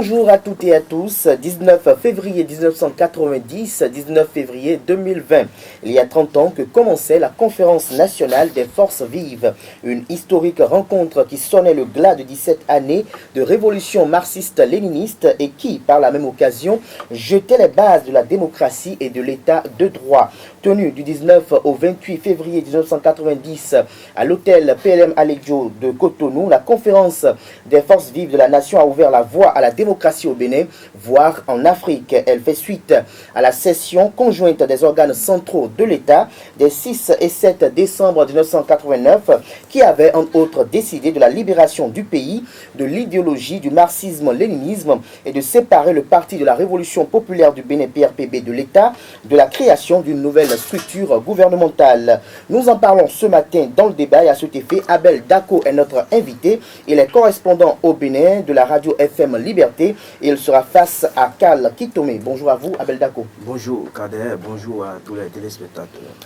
Bonjour à toutes et à tous, 19 février 1990, 19 février 2020. Il y a 30 ans que commençait la conférence nationale des forces vives, une historique rencontre qui sonnait le glas de 17 années de révolution marxiste-léniniste et qui, par la même occasion, jetait les bases de la démocratie et de l'état de droit. Tenue du 19 au 28 février 1990 à l'hôtel PLM Alejo de Cotonou, la conférence des forces vives de la nation a ouvert la voie à la démocratie au Bénin, voire en Afrique. Elle fait suite à la session conjointe des organes centraux de l'État des 6 et 7 décembre 1989 qui avait entre autres décidé de la libération du pays, de l'idéologie du marxisme-léninisme et de séparer le Parti de la Révolution populaire du Bénin PRPB de l'État de la création d'une nouvelle structure gouvernementale. Nous en parlons ce matin dans le débat et à cet effet, Abel Dako est notre invité. Il est correspondant au Bénin de la radio FM Liberté et il sera face à Karl Kitome. Bonjour à vous, Abel Dako. Bonjour Kader, bonjour à tous les téléspectateurs.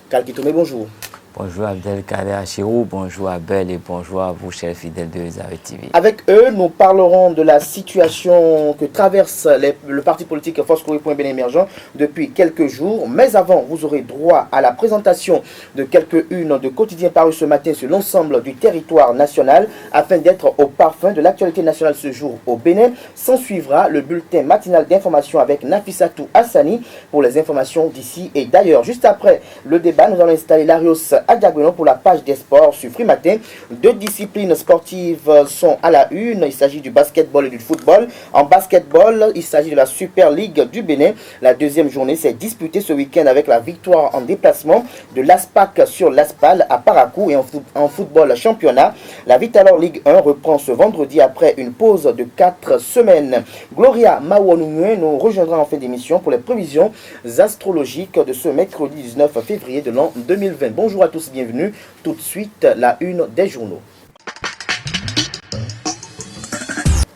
Karl Kitome, bonjour. Bonjour Abdelkader Achirou, bonjour Abel et bonjour à vous chers fidèles de Zawe TV. Avec eux, nous parlerons de la situation que traverse le parti politique Force Bénin Émergent depuis quelques jours. Mais avant, vous aurez droit à la présentation de quelques-unes de quotidiens parus ce matin sur l'ensemble du territoire national afin d'être au parfum de l'actualité nationale ce jour au Bénin. S'en suivra le bulletin matinal d'information avec Nafissatou Hassani pour les informations d'ici et d'ailleurs. Juste après le débat, nous allons installer Larios Adiagono pour la page des sports sur Free Matin. Deux disciplines sportives sont à la une. Il s'agit du basketball et du football. En basketball, il s'agit de la Super League du Bénin. La deuxième journée s'est disputée ce week-end avec la victoire en déplacement de l'ASPAC sur l'ASPAL à Parakou. Et en football championnat, la Vitalor Ligue 1 reprend ce vendredi après une pause de 4 semaines. Gloria Mawanoué nous rejoindra en fin d'émission pour les prévisions astrologiques de ce mercredi 19 février de l'an 2020. Bonjour à tous, bienvenue. Tout de suite, la une des journaux.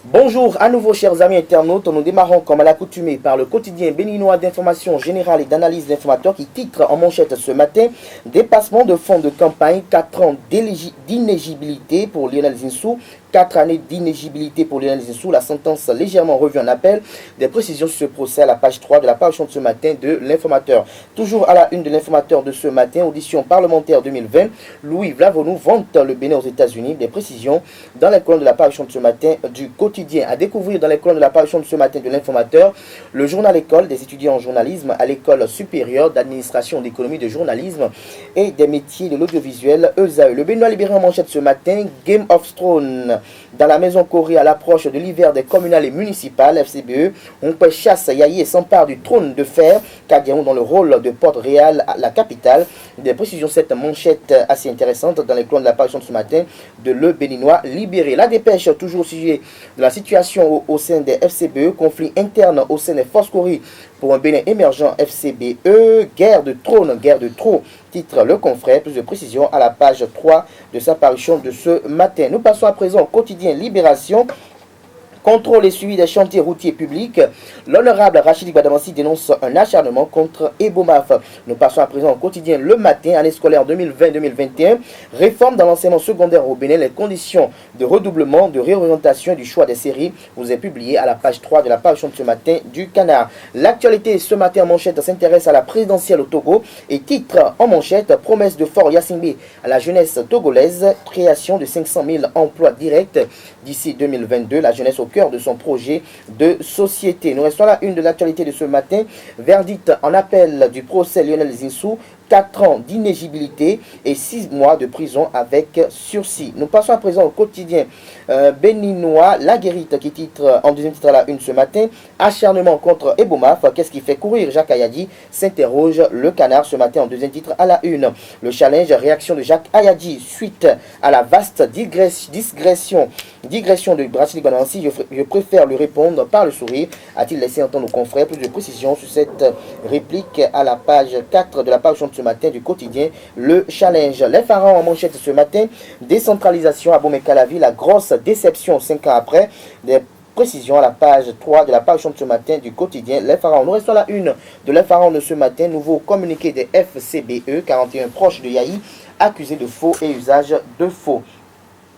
Bonjour à nouveau chers amis internautes, nous démarrons comme à l'accoutumée par le quotidien béninois d'information générale et d'analyse d'informateurs qui titre en manchette ce matin « Dépassement de fonds de campagne, 4 ans d'inéligibilité pour Lionel Zinsou ». 4 années d'inéligibilité pour Lionel Zinsou, la sentence légèrement revue en appel. Des précisions sur ce procès à la page 3 de la parution de ce matin de l'Informateur. Toujours à la une de l'Informateur de ce matin, audition parlementaire 2020, Louis Vlavonou vante le Bénin aux États-Unis. Des précisions dans les colonnes de la parution de ce matin du quotidien. À découvrir dans les colonnes de la parution de ce matin de l'Informateur, le journal école des étudiants en journalisme à l'école supérieure d'administration d'économie de journalisme et des métiers de l'audiovisuel ESAE. Le Béninois libéré en manchette ce matin, Game of Thrones. Dans la maison Corée, à l'approche de l'hiver des communales et municipales, FCBE, on peut chasse Yahi et s'empare du trône de fer, Kadiaou dans le rôle de Port-Réal, la capitale. Des précisions, cette manchette assez intéressante dans les colonnes de la parution de ce matin de Le Béninois libéré. La dépêche, toujours au sujet de la situation au sein des FCBE, conflit interne au sein des forces Corée pour un Bénin émergent FCBE, guerre de trône, guerre de trop, titre Le Confrère. Plus de précisions à la page 3 de sa parution de ce matin. Nous passons à présent au quotidien Libération. Contrôle et suivi des chantiers routiers publics. L'honorable Rachidi Badamassi dénonce un acharnement contre Ebomaf. Nous passons à présent au quotidien Le Matin, année scolaire 2020-2021. Réforme dans l'enseignement secondaire au Bénin. Les conditions de redoublement, de réorientation et du choix des séries vous est publié à la page 3 de la parution de ce matin du Canard. L'actualité ce matin en manchette s'intéresse à la présidentielle au Togo et titre en manchette promesse de Fort Yassingbe à la jeunesse togolaise, création de 500 000 emplois directs d'ici 2022. La jeunesse au cœur de son projet de société. Nous restons à la une de l'actualité de ce matin. Verdict en appel du procès Lionel Zinsou. 4 ans d'inéligibilité et 6 mois de prison avec sursis. Nous passons à présent au quotidien béninois, La Guérite qui titre en deuxième titre à la une ce matin, acharnement contre Ebomaf, qu'est-ce qui fait courir Jacques Ayadi, s'interroge Le Canard ce matin en deuxième titre à la une. Le challenge, réaction de Jacques Ayadi suite à la vaste digression de Brasili Banansi, je préfère lui répondre par le sourire, a-t-il laissé entendre nos confrères. Plus de précisions sur cette réplique à la page 4 de la parution de ce matin du quotidien Le Challenge. Les pharaons en manchette ce matin, décentralisation à Bomé-Calavi, la grosse déception 5 ans après. Des précisions à la page 3 de la parution de ce matin du quotidien Les Pharaons. Nous restons à la une de Les Pharaons de ce matin, nouveau communiqué des FCBE, 41 proches de Yahi, accusés de faux et usage de faux.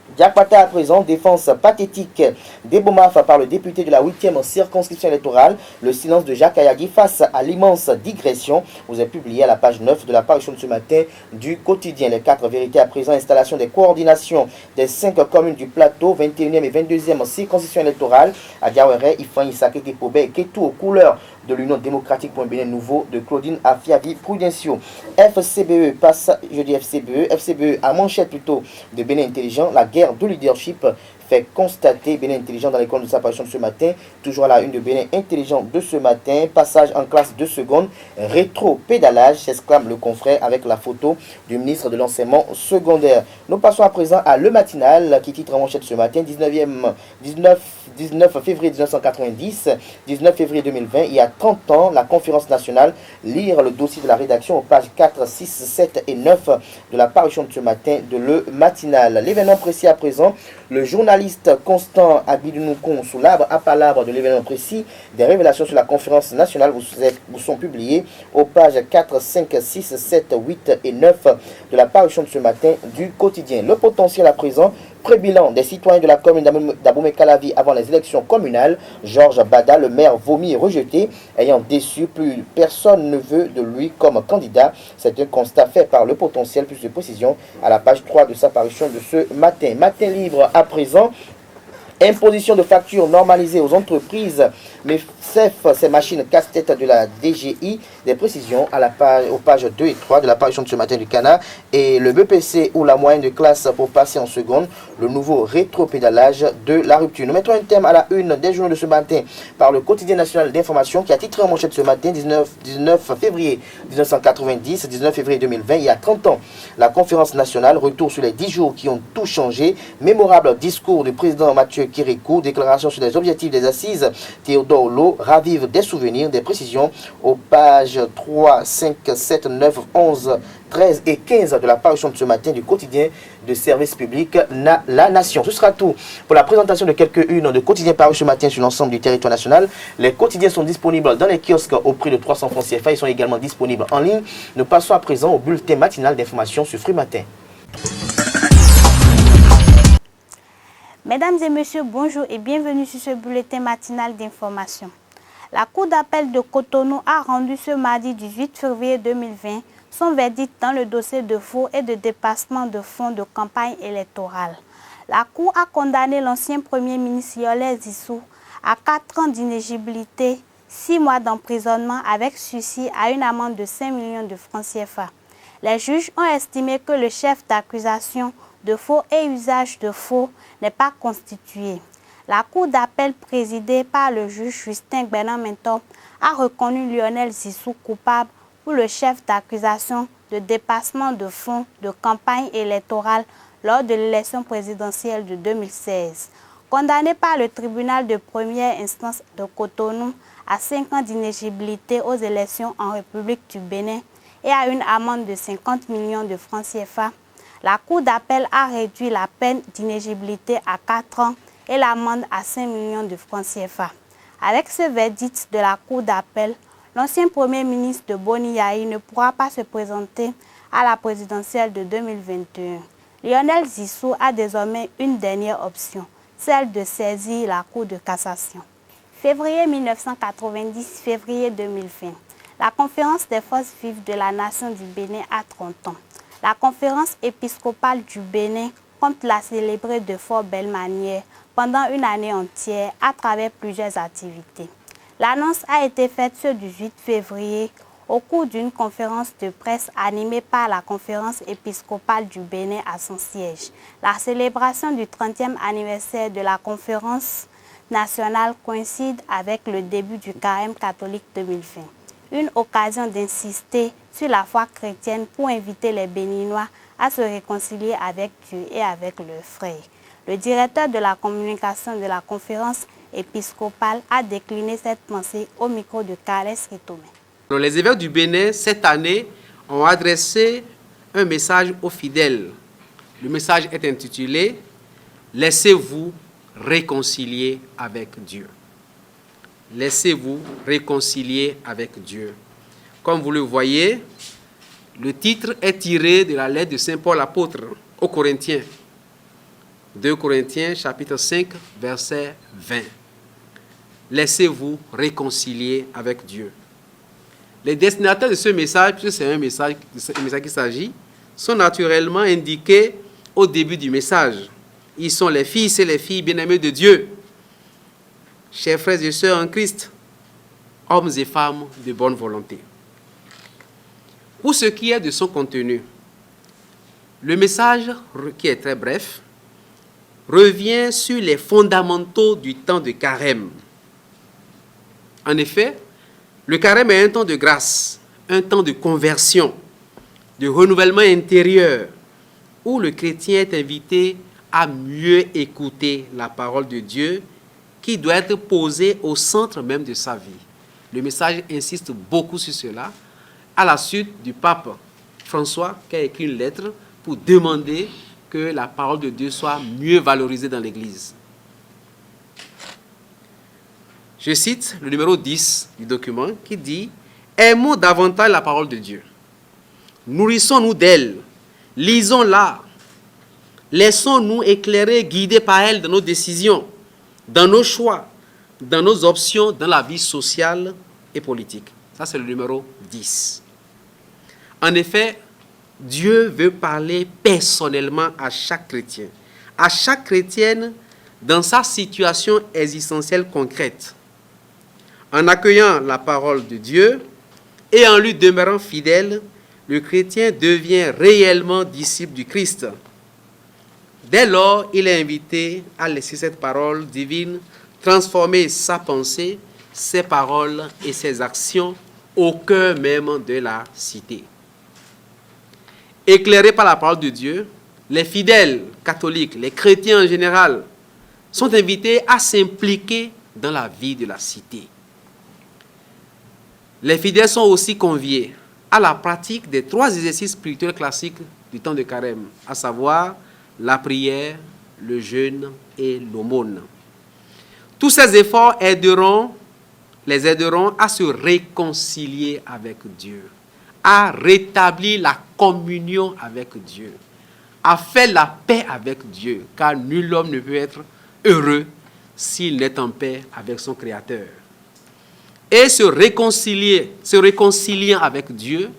Diakpata à présent, défense pathétique des Bomaf par le député de la 8e circonscription électorale. Le silence de Jacques Ayagui face à l'immense digression. Vous avez publié à la page 9 de la parution de ce matin du quotidien. Les 4 vérités à présent, installation des coordinations des 5 communes du plateau, 21e et 22e circonscription électorale. À Diawere, Ifan, Isake, Kepobe et Ketou aux couleurs de l'Union démocratique pour un Bénin nouveau de Claudine Afiavi Prudencio. FCBE passe, je dis FCBE à manchette plutôt de Bénin intelligent. La guerre de leadership fait constater Bénin intelligent dans l'école de sa parution de ce matin. Toujours à la une de Bénin intelligent de ce matin. Passage en classe de seconde. Rétro-pédalage, s'exclame le confrère avec la photo du ministre de l'enseignement secondaire. Nous passons à présent à Le Matinal qui titre en manchette ce matin 19 février 1990, 19 février 2020, il y a 30 ans, la conférence nationale, lire le dossier de la rédaction aux pages 4, 6, 7 et 9 de la parution de ce matin de Le Matinal. L'événement précis à présent, le journaliste Constant Abidounoukon sous l'arbre à palabre de l'événement précis, des révélations sur la conférence nationale vous sont publiées aux pages 4, 5, 6, 7, 8 et 9 de la parution de ce matin du quotidien. Le potentiel à présent, pré-bilan des citoyens de la commune d'Abomey-Calavi avant les élections communales. Georges Bada, le maire vomi et rejeté, ayant déçu, plus personne ne veut de lui comme candidat. C'est un constat fait par le potentiel, plus de précision à la page 3 de sa parution de ce matin. Matin libre à présent. Imposition de factures normalisée aux entreprises, mais CEF, ces machines casse-tête de la DGI, des précisions à la page, aux pages 2 et 3 de la parution de ce matin du Cana, et le BPC ou la moyenne de classe pour passer en seconde, le nouveau rétro-pédalage de la rupture. Nous mettons un thème à la une des journaux de ce matin par le quotidien national d'information qui a titré en manchette ce matin 19 février 1990, 19 février 2020, il y a 30 ans. La conférence nationale, retour sur les 10 jours qui ont tout changé, mémorable discours du président Mathieu Kérékou, déclaration sur les objectifs des assises, Théodore Lo, ravive des souvenirs, des précisions aux pages 3, 5, 7, 9, 11, 13 et 15 de la parution de ce matin du quotidien de service public La Nation. Ce sera tout pour la présentation de quelques-unes de quotidiens parus ce matin sur l'ensemble du territoire national. Les quotidiens sont disponibles dans les kiosques au prix de 300 francs CFA. Ils sont également disponibles en ligne. Nous passons à présent au bulletin matinal d'information sur Fruit Matin. Mesdames et messieurs, bonjour et bienvenue sur ce bulletin matinal d'information. La Cour d'appel de Cotonou a rendu ce mardi 18 février 2020 son verdict dans le dossier de faux et de dépassement de fonds de campagne électorale. La Cour a condamné l'ancien Premier ministre Yolè Zissou à 4 ans d'inéligibilité, 6 mois d'emprisonnement avec sursis à une amende de 5 millions de francs CFA. Les juges ont estimé que le chef d'accusation de faux et usage de faux n'est pas constitué. La Cour d'appel présidée par le juge Justin Gbenan-Mentor a reconnu Lionel Zissou coupable pour le chef d'accusation de dépassement de fonds de campagne électorale lors de l'élection présidentielle de 2016. Condamné par le tribunal de première instance de Cotonou à 5 ans d'inéligibilité aux élections en République du Bénin et à une amende de 50 millions de francs CFA, la Cour d'appel a réduit la peine d'inéligibilité à 4 ans et l'amende à 5 millions de francs CFA. Avec ce verdict de la Cour d'appel, l'ancien Premier ministre de Boni Yayi ne pourra pas se présenter à la présidentielle de 2021. Lionel Zissou a désormais une dernière option, celle de saisir la Cour de cassation. Février 1990, février 2020. La conférence des forces vives de la nation du Bénin a 30 ans. La conférence épiscopale du Bénin compte la célébrer de fort belle manière pendant une année entière à travers plusieurs activités. L'annonce a été faite ce 18 février au cours d'une conférence de presse animée par la conférence épiscopale du Bénin à son siège. La célébration du 30e anniversaire de la conférence nationale coïncide avec le début du Carême catholique 2020. Une occasion d'insister sur la foi chrétienne pour inviter les Béninois à se réconcilier avec Dieu et avec leurs frères. Le directeur de la communication de la conférence épiscopale a décliné cette pensée au micro de Carles Ritomé. Les évêques du Bénin, cette année, ont adressé un message aux fidèles. Le message est intitulé « Laissez-vous réconcilier avec Dieu ». Laissez-vous réconcilier avec Dieu. Comme vous le voyez, le titre est tiré de la lettre de Saint Paul apôtre aux Corinthiens. 2 Corinthiens chapitre 5, verset 20. Laissez-vous réconcilier avec Dieu. Les destinataires de ce message, puisque c'est un message qu'il s'agit, sont naturellement indiqués au début du message. Ils sont les fils et les filles bien-aimés de Dieu, chers frères et sœurs en Christ, hommes et femmes de bonne volonté. Pour ce qui est de son contenu, le message, qui est très bref, revient sur les fondamentaux du temps de carême. En effet, le carême est un temps de grâce, un temps de conversion, de renouvellement intérieur, où le chrétien est invité à mieux écouter la parole de Dieu, qui doit être posée au centre même de sa vie. Le message insiste beaucoup sur cela, à la suite du pape François, qui a écrit une lettre pour demander que la parole de Dieu soit mieux valorisée dans l'Église. Je cite le numéro 10 du document qui dit « Aimons davantage la parole de Dieu. Nourrissons-nous d'elle. Lisons-la. Laissons-nous éclairer, guider par elle dans nos décisions, dans nos choix, dans nos options, dans la vie sociale et politique. » Ça, c'est le numéro 10. En effet, Dieu veut parler personnellement à chaque chrétien, à chaque chrétienne dans sa situation existentielle concrète. En accueillant la parole de Dieu et en lui demeurant fidèle, le chrétien devient réellement disciple du Christ. Dès lors, il est invité à laisser cette parole divine transformer sa pensée, ses paroles et ses actions au cœur même de la cité. Éclairés par la parole de Dieu, les fidèles catholiques, les chrétiens en général, sont invités à s'impliquer dans la vie de la cité. Les fidèles sont aussi conviés à la pratique des 3 exercices spirituels classiques du temps de carême, à savoir la prière, le jeûne et l'aumône. Tous ces efforts les aideront à se réconcilier avec Dieu, à rétablir la communion avec Dieu, à faire la paix avec Dieu, car nul homme ne peut être heureux s'il n'est en paix avec son Créateur. Et se réconciliant avec Dieu,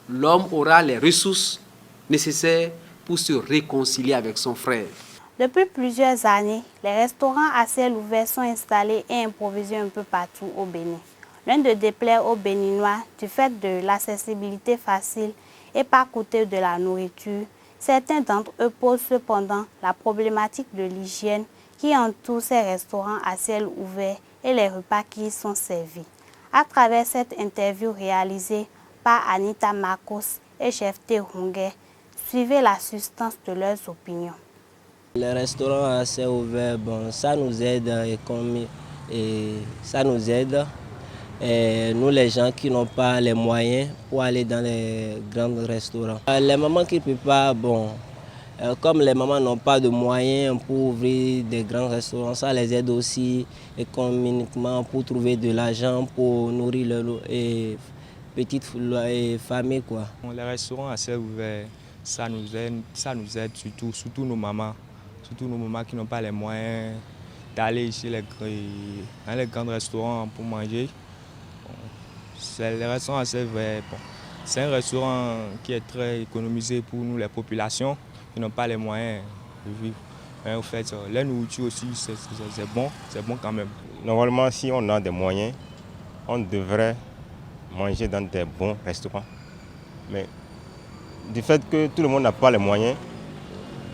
l'homme aura les ressources nécessaires pour se réconcilier avec son frère. Depuis plusieurs années, les restaurants à ciel ouvert sont installés et improvisés un peu partout au Bénin. L'un de déplaire aux Béninois du fait de l'accessibilité facile et pas coûteuse de la nourriture, certains d'entre eux posent cependant la problématique de l'hygiène qui entoure ces restaurants à ciel ouvert et les repas qui y sont servis. À travers cette interview réalisée par Anita Marcos et Chef Terungue, suivez la substance de leurs opinions. Les restaurants à ciel ouvert, bon, ça nous aide et nous les gens qui n'ont pas les moyens pour aller dans les grands restaurants. Les mamans qui ne peuvent pas, bon, comme les mamans n'ont pas de moyens pour ouvrir des grands restaurants, ça les aide aussi économiquement pour trouver de l'argent pour nourrir leurs petites familles, quoi. Les restaurants à ciel ouvert, ça nous aide surtout nos mamans qui n'ont pas les moyens d'aller dans les grands restaurants pour manger. Les restaurants à ciel ouvert, bon, c'est un restaurant qui est très économisé pour nous, les populations qui n'ont pas les moyens de vivre. Mais en fait, la nourriture aussi, c'est bon quand même. Normalement, si on a des moyens, on devrait manger dans des bons restaurants. Mais du fait que tout le monde n'a pas les moyens,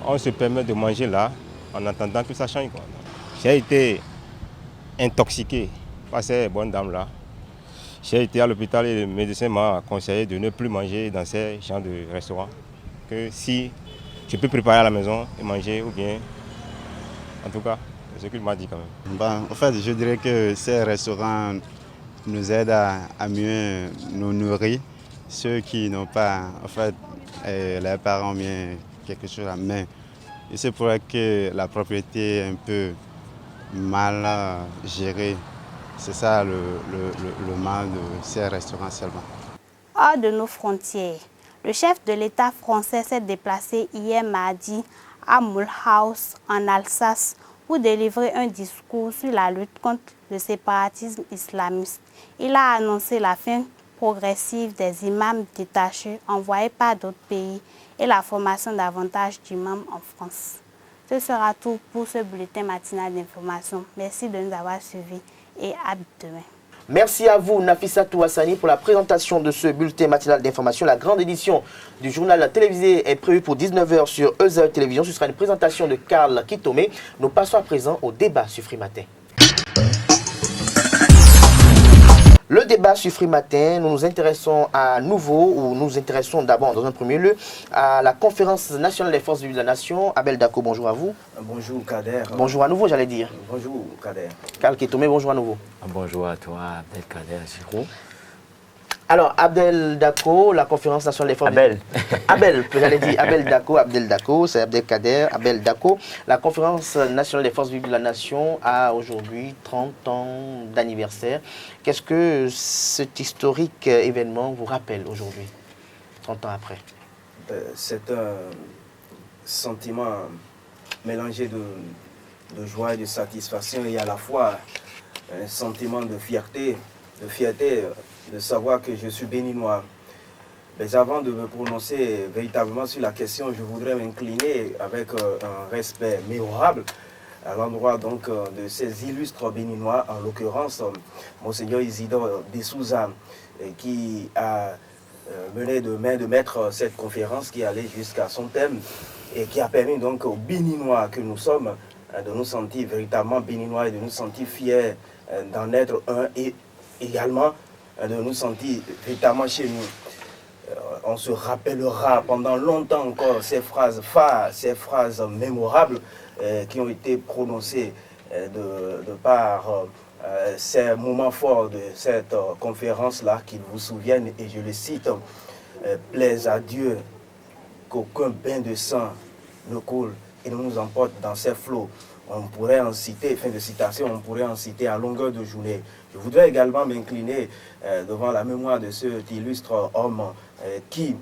on se permet de manger là en attendant que ça change. J'ai été intoxiqué par ces bonnes dames-là. J'ai été à l'hôpital et le médecin m'a conseillé de ne plus manger dans ces genres de restaurants. Que si je peux préparer à la maison et manger ou bien, en tout cas, c'est ce qu'il m'a dit quand même. Bon, en fait, je dirais que ces restaurants nous aident à mieux nous nourrir. Ceux qui n'ont pas, en fait, les parents ont bien quelque chose à main. Et c'est pour ça que la propriété est un peu mal gérée. C'est ça le mal de ces restaurants seulement. Hors de nos frontières, le chef de l'État français s'est déplacé hier mardi à Mulhouse, en Alsace, pour délivrer un discours sur la lutte contre le séparatisme islamiste. Il a annoncé la fin progressive des imams détachés envoyés par d'autres pays et la formation davantage d'imams en France. Ce sera tout pour ce bulletin matinal d'information. Merci de nous avoir suivis et à demain. Merci à vous, Nafissatou Hassani, pour la présentation de ce bulletin matinal d'information. La grande édition du journal télévisé est prévue pour 19 h sur EZ Télévision. Ce sera une présentation de Karl Kitome. Nous passons à présent au débat sur Free Matin. Le débat sur Free Matin, nous nous intéressons à nouveau, ou nous nous intéressons d'abord dans un premier lieu à la conférence nationale des forces vives de la nation. Abel Dako, bonjour à vous. Bonjour Kader. Bonjour à nouveau, j'allais dire. Bonjour Kader. Karl Kitome, bonjour à nouveau. Bonjour à toi, Abdelkader Giraud. Alors, Abdel Dako, la conférence nationale des forces... Abel. Abel, j'allais dire Abel Dako, c'est Abdelkader, Abel Dako. La conférence nationale des forces vives de la nation a aujourd'hui 30 ans d'anniversaire. Qu'est-ce que cet historique événement vous rappelle aujourd'hui, 30 ans après? C'est un sentiment mélangé de joie et de satisfaction et à la fois un sentiment de fierté de savoir que je suis béninois. Mais avant de me prononcer véritablement sur la question, je voudrais m'incliner avec un respect mémorable à l'endroit donc de ces illustres béninois, en l'occurrence Monseigneur Isidore Dessouza, qui a mené de main de maître cette conférence qui allait jusqu'à son thème et qui a permis donc aux béninois que nous sommes de nous sentir véritablement béninois et de nous sentir fiers d'en être un et également de nous sentir véritablement chez nous. On se rappellera pendant longtemps encore ces phrases phares, ces phrases mémorables qui ont été prononcées de par ces moments forts de cette conférence-là, qu'ils vous souviennent, et je le cite, plaise à Dieu qu'aucun bain de sang ne coule et ne nous emporte dans ces flots. On pourrait en citer, fin de citation, on pourrait en citer à longueur de journée. Je voudrais également m'incliner devant la mémoire de cet illustre homme qui,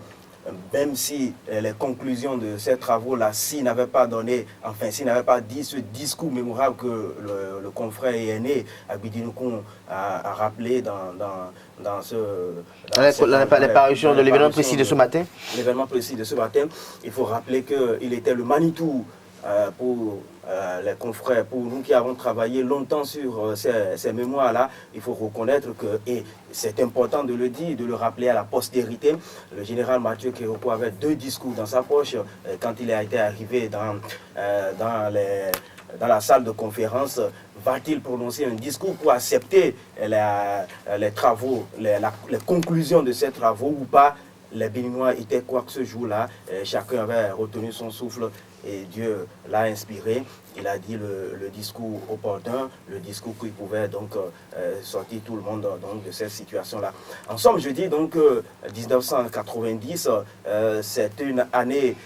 même si les conclusions de ces travaux-là, s'il n'avait pas donné, enfin, s'il n'avait pas dit ce discours mémorable que le confrère aîné Abidinoukoun a rappelé dans l'apparition de l'événement précis de ce matin. L'événement précis de ce matin, il faut rappeler qu'il était le Manitou pour les confrères, pour nous qui avons travaillé longtemps sur ces mémoires-là. Il faut reconnaître que, et c'est important de le dire, de le rappeler à la postérité, le général Mathieu Kéropo avait 2 discours dans sa poche quand il a été arrivé dans la salle de conférence. Va-t-il prononcer un discours pour accepter les travaux, les conclusions de ces travaux ou pas? Les Béninois étaient quoi que ce jour-là, chacun avait retenu son souffle et Dieu l'a inspiré. Il a dit le discours opportun, le discours qui pouvait donc sortir tout le monde donc, de cette situation-là. En somme, je dis donc 1990, c'est une année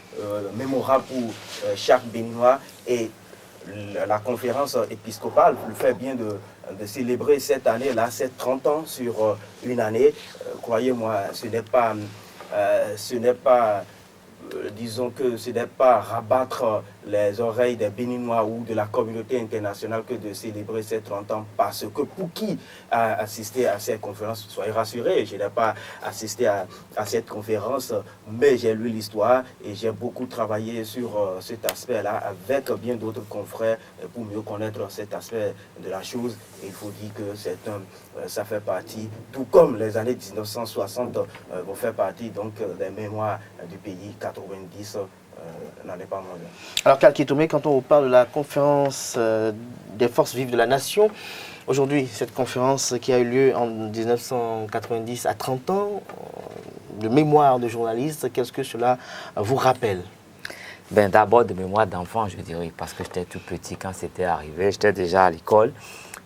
mémorable pour chaque Béninois et la conférence épiscopale le fait bien de célébrer cette année-là, ces 30 ans sur une année. Croyez-moi, ce n'est pas disons que ce n'est pas rabattre les oreilles des Béninois ou de la communauté internationale que de célébrer ces 30 ans, parce que pour qui a assisté à cette conférence, soyez rassurés, je n'ai pas assisté à cette conférence, mais j'ai lu l'histoire et j'ai beaucoup travaillé sur cet aspect-là avec bien d'autres confrères pour mieux connaître cet aspect de la chose. Et il faut dire que ça fait partie, tout comme les années 1960 vont faire partie donc des mémoires du pays. 90 n'en est pas moins. Alors Karl Kitome, quand on vous parle de la conférence des forces vives de la nation, aujourd'hui, cette conférence qui a eu lieu en 1990 à 30 ans, de mémoire de journaliste, qu'est-ce que cela vous rappelle? Ben, d'abord de mémoire d'enfant, je dirais, parce que j'étais tout petit quand c'était arrivé, j'étais déjà à l'école.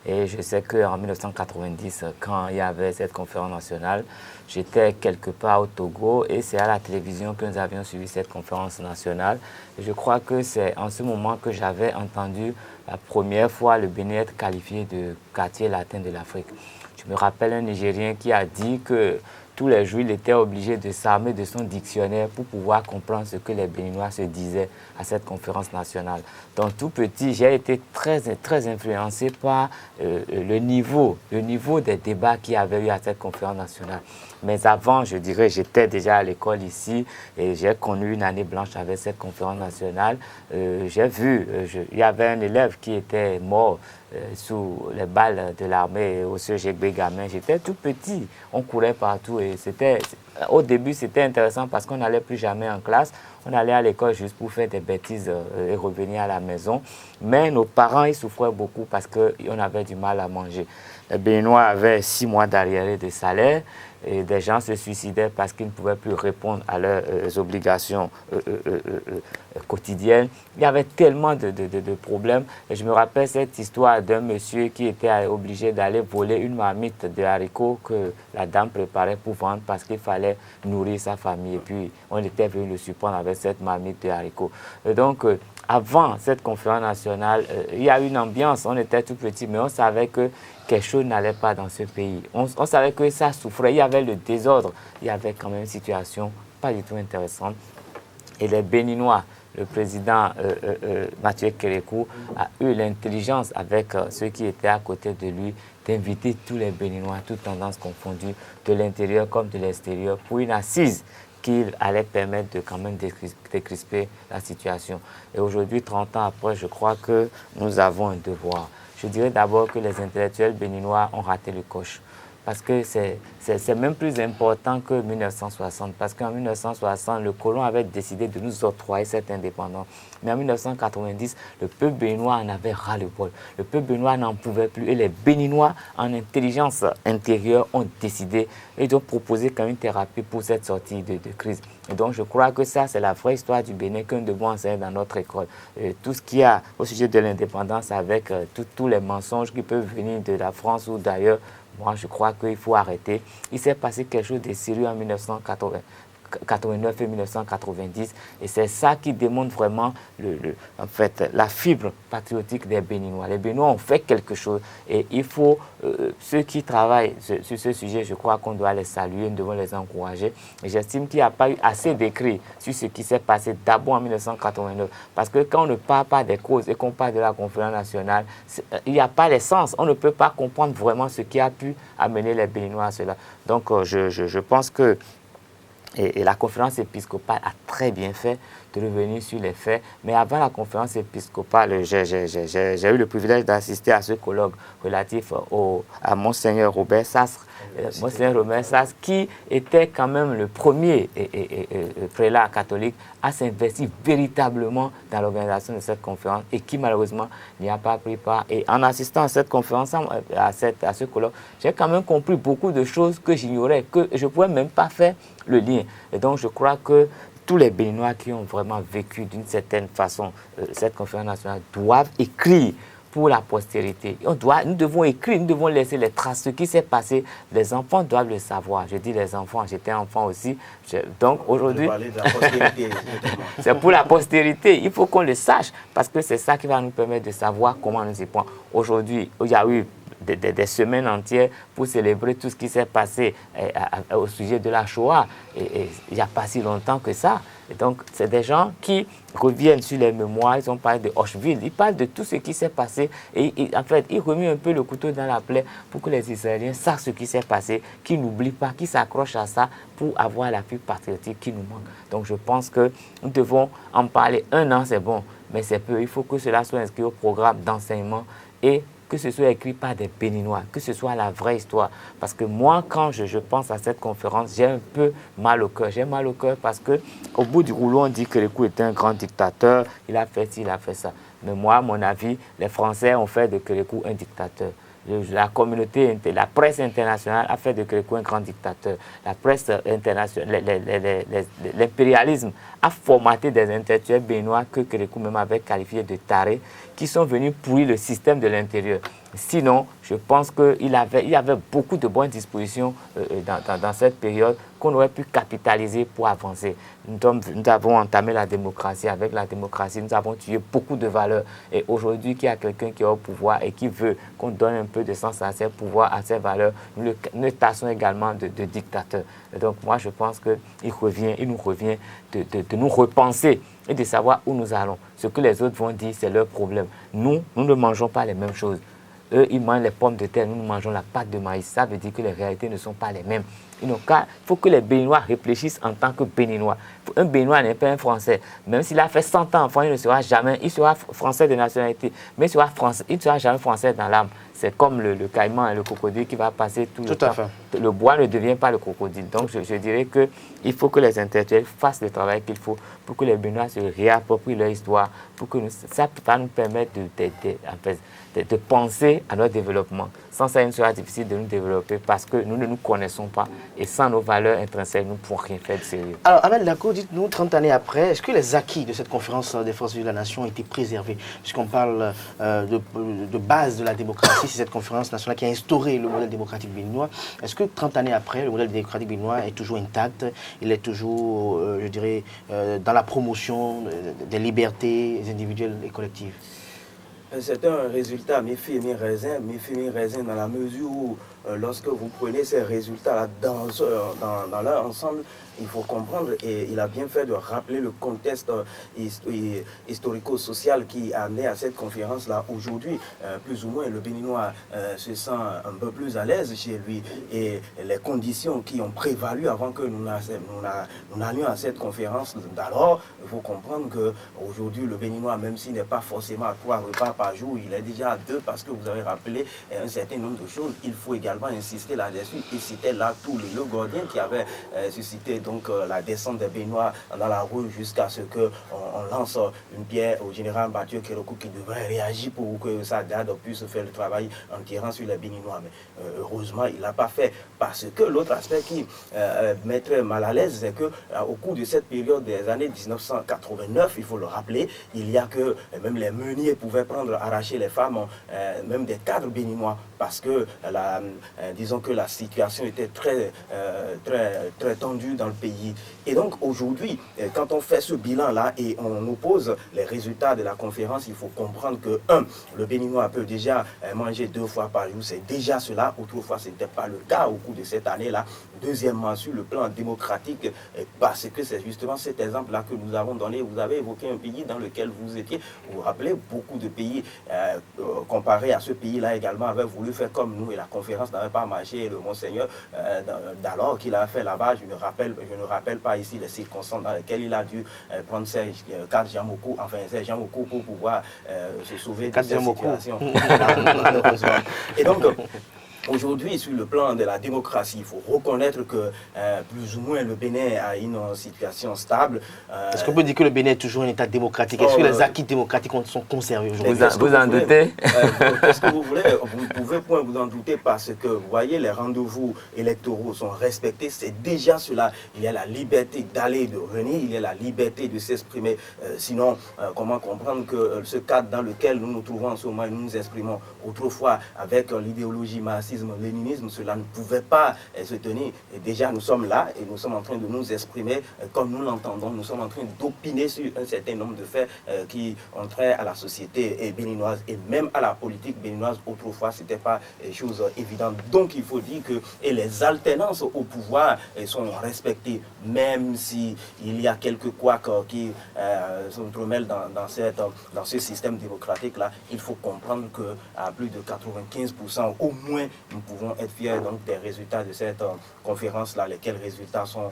Et je sais qu'en 1990, quand il y avait cette conférence nationale, j'étais quelque part au Togo et c'est à la télévision que nous avions suivi cette conférence nationale. Et je crois que c'est en ce moment que j'avais entendu la première fois le Bénin être qualifié de quartier latin de l'Afrique. Je me rappelle un Nigérien qui a dit que tous les jours, il était obligé de s'armer de son dictionnaire pour pouvoir comprendre ce que les Béninois se disaient à cette conférence nationale. Donc tout petit, j'ai été très influencé par le niveau des débats qu'il y avait eu à cette conférence nationale. Mais avant, je dirais, j'étais déjà à l'école ici et j'ai connu une année blanche avec cette conférence nationale. J'ai vu, il y avait un élève qui était mort sous les balles de l'armée au CGB Gamin. J'étais tout petit, on courait partout et au début c'était intéressant parce qu'on n'allait plus jamais en classe. On allait à l'école juste pour faire des bêtises et revenir à la maison. Mais nos parents, ils souffraient beaucoup parce qu'on avait du mal à manger. Les Béninois avaient 6 mois d'arriérés de salaire et des gens se suicidaient parce qu'ils ne pouvaient plus répondre à leurs obligations quotidiennes. Il y avait tellement de problèmes. Et je me rappelle cette histoire d'un monsieur qui était obligé d'aller voler une marmite de haricots que la dame préparait pour vendre parce qu'il fallait nourrir sa famille. Et puis, on était venu le surprendre avec cette marmite de haricots. Et donc, avant cette conférence nationale, il y a une ambiance. On était tout petits, mais on savait que quelque chose n'allait pas dans ce pays. On savait que ça souffrait. Il y avait le désordre. Il y avait quand même une situation pas du tout intéressante. Et les Béninois, le président Mathieu Kérékou a eu l'intelligence avec ceux qui étaient à côté de lui d'inviter tous les Béninois, toutes tendances confondues, de l'intérieur comme de l'extérieur, pour une assise qui allait permettre de quand même décrisper la situation. Et aujourd'hui, 30 ans après, je crois que nous avons un devoir. Je dirais d'abord que les intellectuels béninois ont raté le coche. Parce que c'est même plus important que 1960. Parce qu'en 1960, le colon avait décidé de nous octroyer cette indépendance. Mais en 1990, le peuple béninois en avait ras-le-bol. Le peuple béninois n'en pouvait plus. Et les Béninois, en intelligence intérieure, ont décidé et ont proposé comme une thérapie pour cette sortie de crise. Et donc, je crois que ça, c'est la vraie histoire du Bénin que nous devons enseigner dans notre école. Tout ce qu'il y a au sujet de l'indépendance avec tous les mensonges qui peuvent venir de la France ou d'ailleurs, moi, je crois qu'il faut arrêter. Il s'est passé quelque chose de sérieux en 1989 et 1990. Et c'est ça qui démontre vraiment en fait, la fibre patriotique des Béninois. Les Béninois ont fait quelque chose. Et il faut, ceux qui travaillent sur ce sujet, je crois qu'on doit les saluer, nous devons les encourager. Et j'estime qu'il n'y a pas eu assez d'écrits sur ce qui s'est passé d'abord en 1989. Parce que quand on ne parle pas des causes et qu'on parle de la conférence nationale, il n'y a pas l'essence. On ne peut pas comprendre vraiment ce qui a pu amener les Béninois à cela. Donc, je pense que et la conférence épiscopale a très bien fait de revenir sur les faits. Mais avant la conférence épiscopale, j'ai eu le privilège d'assister à ce colloque relatif à Monseigneur Robert Sastre. Monseigneur Robert Sastre, qui était quand même le premier prélat catholique à s'investir véritablement dans l'organisation de cette conférence et qui malheureusement n'y a pas pris part. Et en assistant à cette conférence, à ce colloque, j'ai quand même compris beaucoup de choses que j'ignorais, que je ne pouvais même pas faire le lien. Et donc je crois que tous les Béninois qui ont vraiment vécu d'une certaine façon cette conférence nationale doivent écrire pour la postérité. Nous devons écrire, nous devons laisser les traces. Ce qui s'est passé, les enfants doivent le savoir. Je dis les enfants, j'étais enfant aussi. Donc aujourd'hui, c'est pour la postérité. Il faut qu'on le sache parce que c'est ça qui va nous permettre de savoir comment nous y prendre. Aujourd'hui, il y a eu des semaines entières pour célébrer tout ce qui s'est passé au sujet de la Shoah. Et il n'y a pas si longtemps que ça. Et donc, c'est des gens qui reviennent sur les mémoires. Ils ont parlé de Auschwitz. Ils parlent de tout ce qui s'est passé. Et en fait, ils remuent un peu le couteau dans la plaie pour que les Israéliens sachent ce qui s'est passé, qu'ils n'oublient pas, qu'ils s'accrochent à ça pour avoir la fibre patriotique qui nous manque. Donc, je pense que nous devons en parler. 1 an, c'est bon, mais c'est peu. Il faut que cela soit inscrit au programme d'enseignement et que ce soit écrit par des Béninois, que ce soit la vraie histoire. Parce que moi, quand je pense à cette conférence, j'ai un peu mal au cœur. J'ai mal au cœur parce qu'au bout du rouleau, on dit que Kérékou était un grand dictateur, il a fait ci, il a fait ça. Mais moi, à mon avis, les Français ont fait de Kérékou un dictateur. La communauté, la presse internationale a fait de Kérékou un grand dictateur. La presse internationale, l'impérialisme a formaté des intellectuels béninois que Kérékou même avait qualifiés de tarés, qui sont venus pourrir le système de l'intérieur. Sinon, je pense qu'il y avait beaucoup de bonnes dispositions dans cette période qu'on aurait pu capitaliser pour avancer. Nous avons entamé la démocratie. Avec la démocratie, nous avons tué beaucoup de valeurs. Et aujourd'hui, qu'il y a quelqu'un qui est au pouvoir et qui veut qu'on donne un peu de sens à ses pouvoirs, à ses valeurs, nous le tassons également de dictateur. Et donc, moi, je pense qu'il nous revient de nous repenser et de savoir où nous allons. Ce que les autres vont dire, c'est leur problème. Nous ne mangeons pas les mêmes choses. Eux, ils mangent les pommes de terre, nous mangeons la pâte de maïs. Ça veut dire que les réalités ne sont pas les mêmes. Il faut que les Béninois réfléchissent en tant que Béninois. Un Béninois n'est pas un Français. Même s'il a fait 100 ans enfant, il ne sera jamais, il sera français de nationalité, mais il ne sera jamais français dans l'âme. C'est comme le caïman et le crocodile qui va passer tout le temps. Le bois ne devient pas le crocodile. Donc je dirais qu'il faut que les intellectuels fassent le travail qu'il faut pour que les Béninois se réapproprient leur histoire, pour que ça va nous permettre de penser à notre développement. Sans ça, il sera difficile de nous développer parce que nous ne nous connaissons pas et sans nos valeurs intrinsèques, nous ne pourrons rien faire de sérieux. Alors, Amel Dako, dites-nous, 30 années après, est-ce que les acquis de cette conférence des forces vives de la nation ont été préservés? Puisqu'on parle de base de la démocratie, c'est cette conférence nationale qui a instauré le modèle démocratique béninois. Est-ce que 30 années après, le modèle démocratique béninois est toujours intact? Il est toujours, je dirais, dans la promotion des libertés individuelles et collectives? C'est un résultat mi-figue, mi-raisin dans la mesure où lorsque vous prenez ces résultats-là dans leur ensemble, il faut comprendre, et il a bien fait de rappeler le contexte historico-social qui a amené à cette conférence-là. Aujourd'hui, plus ou moins, le Béninois se sent un peu plus à l'aise chez lui, et les conditions qui ont prévalu avant que nous n'allions à cette conférence d'alors, il faut comprendre qu'aujourd'hui, le Béninois, même s'il n'est pas forcément à 3 repas par jour, il est déjà à 2 parce que vous avez rappelé un certain nombre de choses. Il faut également insister là-dessus, et c'était là tout le Gordien qui avait suscité donc la descente des Béninois dans la rue jusqu'à ce qu'on lance une pierre au général Mathieu Kérokou qui devrait réagir pour que sa garde puisse faire le travail en tirant sur les Béninois. Mais heureusement, il n'a pas fait, parce que l'autre aspect qui mettrait mal à l'aise, c'est qu'au cours de cette période des années 1989, il faut le rappeler, il y a que même les meuniers pouvaient arracher les femmes, même des cadres béninois, parce que disons que la situation était très tendue dans le pays. Et donc aujourd'hui, quand on fait ce bilan-là et on oppose les résultats de la conférence, il faut comprendre que, le Béninois peut déjà manger 2 fois par jour, c'est déjà cela. Autrefois, ce n'était pas le cas au cours de cette année-là. Deuxièmement, sur le plan démocratique, parce que c'est justement cet exemple-là que nous avons donné. Vous avez évoqué un pays dans lequel vous étiez. Vous vous rappelez, beaucoup de pays comparés à ce pays-là également avaient voulu faire comme nous, et la conférence n'avait pas marché. Et le Monseigneur d'alors qu'il a fait là-bas, je ne rappelle pas ici les circonstances dans lesquelles il a dû prendre ses 4 Jamoko, enfin ses Jamoko pour pouvoir se sauver de cette situation. Malheureusement. Et donc, aujourd'hui, sur le plan de la démocratie, il faut reconnaître que plus ou moins le Bénin a une situation stable. Est-ce qu'on peut dire que le Bénin est toujours un État démocratique? Est-ce que les acquis démocratiques sont conservés aujourd'hui? Vous en doutez? Qu'est-ce que vous voulez? Vous ne pouvez point vous en douter, parce que vous voyez, les rendez-vous électoraux sont respectés. C'est déjà cela. Il y a la liberté d'aller et de venir, il y a la liberté de s'exprimer. Sinon, comment comprendre que ce cadre dans lequel nous nous trouvons en ce moment et nous nous exprimons autrefois avec l'idéologie marxisme-léninisme, cela ne pouvait pas se tenir. Et déjà, nous sommes là et nous sommes en train de nous exprimer comme nous l'entendons. Nous sommes en train d'opiner sur un certain nombre de faits qui ont trait à la société béninoise et même à la politique béninoise. Autrefois, ce n'était pas chose évidente. Donc, il faut dire que les alternances au pouvoir sont respectées, même s'il y a quelques couacs qui s'entremêlent dans ce système démocratique-là. Il faut comprendre qu'à plus de 95%, au moins, nous pouvons être fiers donc, des résultats de cette conférence-là, lesquels résultats sont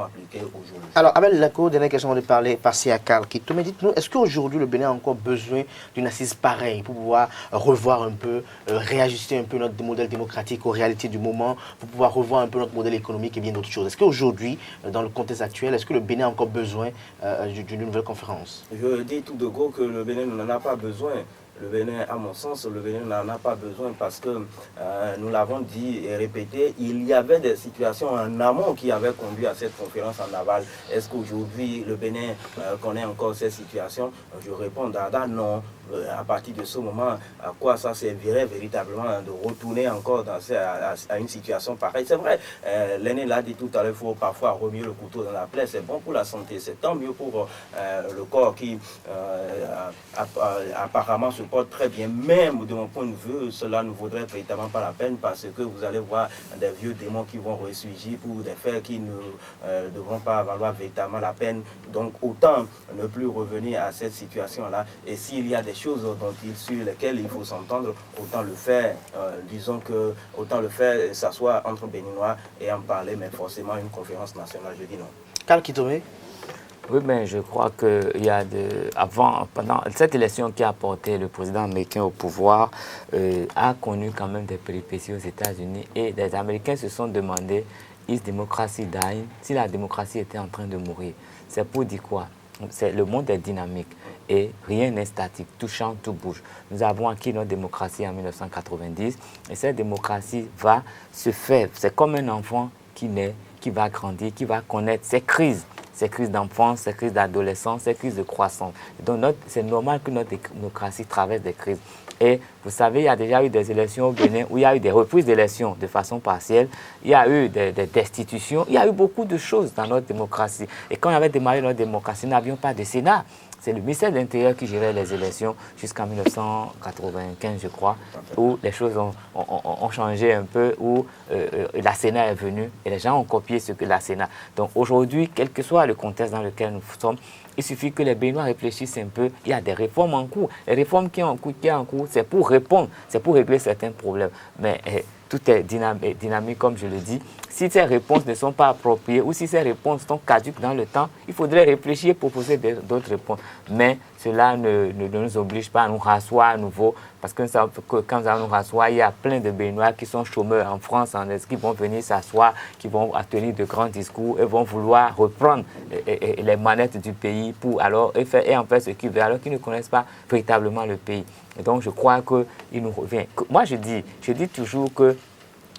appliqués aujourd'hui. Alors, Abel Dako, dernière question de passer à Karl Kito. Mais dites-nous, est-ce qu'aujourd'hui le Bénin a encore besoin d'une assise pareille pour pouvoir revoir un peu, réajuster un peu notre modèle démocratique aux réalités du moment, pour pouvoir revoir un peu notre modèle économique et bien d'autres choses? Est-ce qu'aujourd'hui, dans le contexte actuel, est-ce que le Bénin a encore besoin d'une nouvelle conférence? Je dis tout de go que le Bénin n'en a pas besoin. le Bénin, à mon sens, le Bénin n'en a pas besoin parce que, nous l'avons dit et répété, il y avait des situations en amont qui avaient conduit à cette conférence en aval. Est-ce qu'aujourd'hui, le Bénin connaît encore ces situations? Je réponds, Dada, non. À partir de ce moment, à quoi ça servirait véritablement de retourner encore à une situation pareille? C'est vrai, l'aîné l'a dit tout à l'heure, il faut parfois remuer le couteau dans la plaie. C'est bon pour la santé, c'est tant mieux pour le corps qui apparemment se porte très bien. Même de mon point de vue, cela ne vaudrait véritablement pas la peine parce que vous allez voir des vieux démons qui vont ressurgir pour des faits qui ne devront pas valoir véritablement la peine. Donc autant ne plus revenir à cette situation-là. Et s'il y a des choses sur lesquelles il faut s'entendre, autant le faire, disons que autant le faire, s'asseoir entre Béninois et en parler, mais forcément une conférence nationale, je dis non. Karl Kitome. Oui, mais je crois qu'il y a pendant cette élection qui a porté le président américain au pouvoir, a connu quand même des péripéties aux États-Unis et les Américains se sont demandé, is democracy dying? Si la démocratie était en train de mourir. C'est pour dire quoi? Le monde est dynamique et rien n'est statique, tout change, tout bouge. Nous avons acquis notre démocratie en 1990 et cette démocratie va se faire. C'est comme un enfant qui naît, qui va grandir, qui va connaître ses crises d'enfance, ces crises d'adolescence, ces crises de croissance. Donc c'est normal que notre démocratie traverse des crises. Et vous savez, il y a déjà eu des élections au Bénin où il y a eu des reprises d'élections de façon partielle, il y a eu des destitutions, il y a eu beaucoup de choses dans notre démocratie. Et quand on avait démarré notre démocratie, nous n'avions pas de Sénat. C'est le ministère de l'Intérieur qui gérait les élections jusqu'en 1995, je crois, où les choses ont changé un peu, où la Sénat est venue et les gens ont copié ce que la Sénat. Donc aujourd'hui, quel que soit le contexte dans lequel nous sommes, il suffit que les Béninois réfléchissent un peu. Il y a des réformes en cours. Les réformes qui sont en cours, c'est pour répondre, c'est pour régler certains problèmes. Mais tout est dynamique, comme je le dis. Si ces réponses ne sont pas appropriées ou si ces réponses sont caduques dans le temps, il faudrait réfléchir et proposer d'autres réponses. Mais cela ne nous oblige pas à nous rasseoir à nouveau, parce que quand nous allons nous rasseoir, il y a plein de Béninois qui sont chômeurs en France, en Est, qui vont venir s'asseoir, qui vont tenir de grands discours et vont vouloir reprendre les manettes du pays pour alors et en faire ce qu'ils veulent, alors qu'ils ne connaissent pas véritablement le pays. Et donc je crois qu'il nous revient. Moi je dis toujours que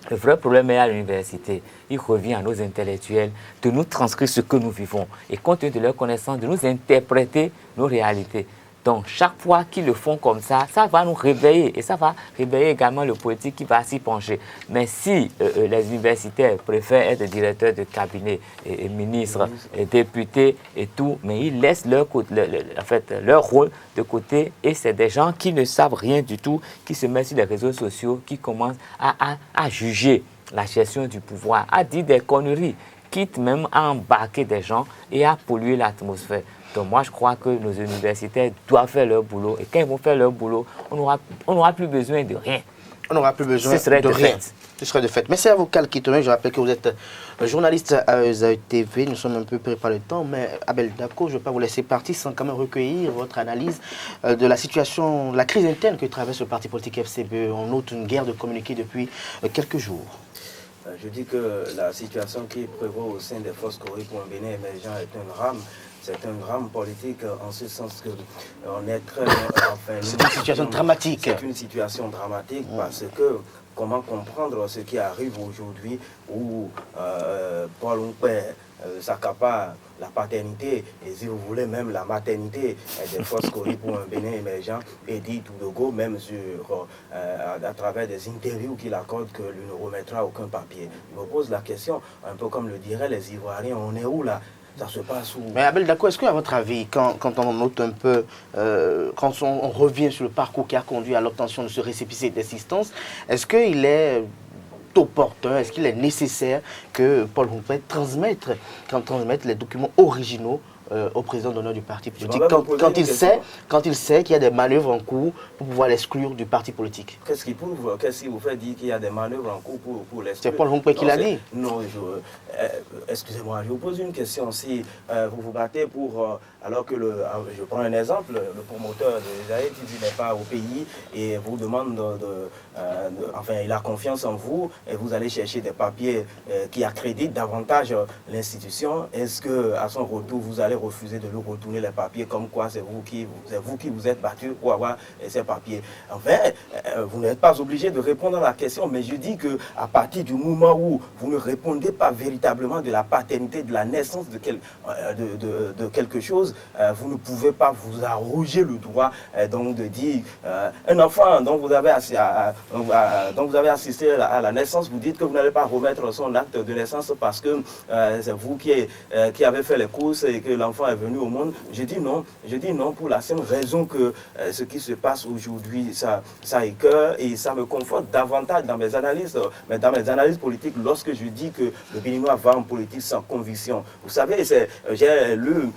le vrai problème est à l'université. Il revient à nos intellectuels de nous transcrire ce que nous vivons et compte tenu de leur connaissance, de nous interpréter nos réalités. Donc, chaque fois qu'ils le font comme ça, ça va nous réveiller et ça va réveiller également le politique qui va s'y pencher. Mais si les universitaires préfèrent être directeurs de cabinet et ministres, et députés et tout, mais ils laissent leur rôle de côté et c'est des gens qui ne savent rien du tout, qui se mettent sur les réseaux sociaux, qui commencent à juger la gestion du pouvoir, à dire des conneries, quitte même à embarquer des gens et à polluer l'atmosphère. Donc moi, je crois que nos universitaires doivent faire leur boulot. Et quand ils vont faire leur boulot, on n'aura plus besoin de rien. On n'aura plus besoin de rien. Ce serait de fait. Merci à vous, Karl Kitome. Je rappelle que vous êtes journaliste à ESAE TV. Nous sommes un peu près par le temps. Mais Abel Dako, je ne vais pas vous laisser partir sans quand même recueillir votre analyse de la situation, la crise interne que traverse le parti politique FCBE. On note une guerre de communiqué depuis quelques jours. Je dis que la situation qui prévaut au sein des forces Cori pour un Bénin émergent est un drame. C'est un drame politique en ce sens qu'on est très... c'est une situation dramatique. C'est une situation dramatique parce que comment comprendre ce qui arrive aujourd'hui où Paul Ompé s'accapare la paternité et si vous voulez même la maternité des forces Cori pour un Bénin émergent et dit tout de go même à travers des interviews qu'il accorde que lui ne remettra aucun papier. Il me pose la question, un peu comme le diraient les Ivoiriens, on est où là? Ça se passe où? Mais Abel Dako, est-ce qu'à votre avis, quand on note un peu, quand on revient sur le parcours qui a conduit à l'obtention de ce récépissé d'assistance, est-ce qu'il est opportun, est-ce qu'il est nécessaire que Paul Ompé transmette les documents originaux au président d'honneur du parti politique quand il sait qu'il y a des manœuvres en cours pour pouvoir l'exclure du parti politique? Qu'est-ce qui vous fait dire qu'il y a des manœuvres en cours pour l'exclure? C'est Paul Ompé qui l'a dit. Non, excusez-moi, je vous pose une question. Si vous vous battez pour alors que, je prends un exemple, le promoteur de Zahid, il n'est pas au pays et vous demande enfin, il a confiance en vous et vous allez chercher des papiers qui accréditent davantage l'institution. Est-ce qu'à son retour, vous allez refuser de lui retourner les papiers comme quoi c'est vous qui vous êtes battu pour avoir ces papiers? Enfin, vous n'êtes pas obligé de répondre à la question, mais je dis qu'à partir du moment où vous ne répondez pas véritablement de la paternité, de la naissance de quelque chose, vous ne pouvez pas vous arroger le droit donc de dire un enfant dont vous avez assisté à la naissance, vous dites que vous n'allez pas remettre son acte de naissance parce que c'est vous qui avez fait les courses et que l'enfant est venu au monde. Je dis non pour la simple raison que ce qui se passe aujourd'hui, ça écoeure et ça me conforte davantage dans mes analyses politiques lorsque je dis que le Béninois va en politique sans conviction. Vous savez, j'ai lu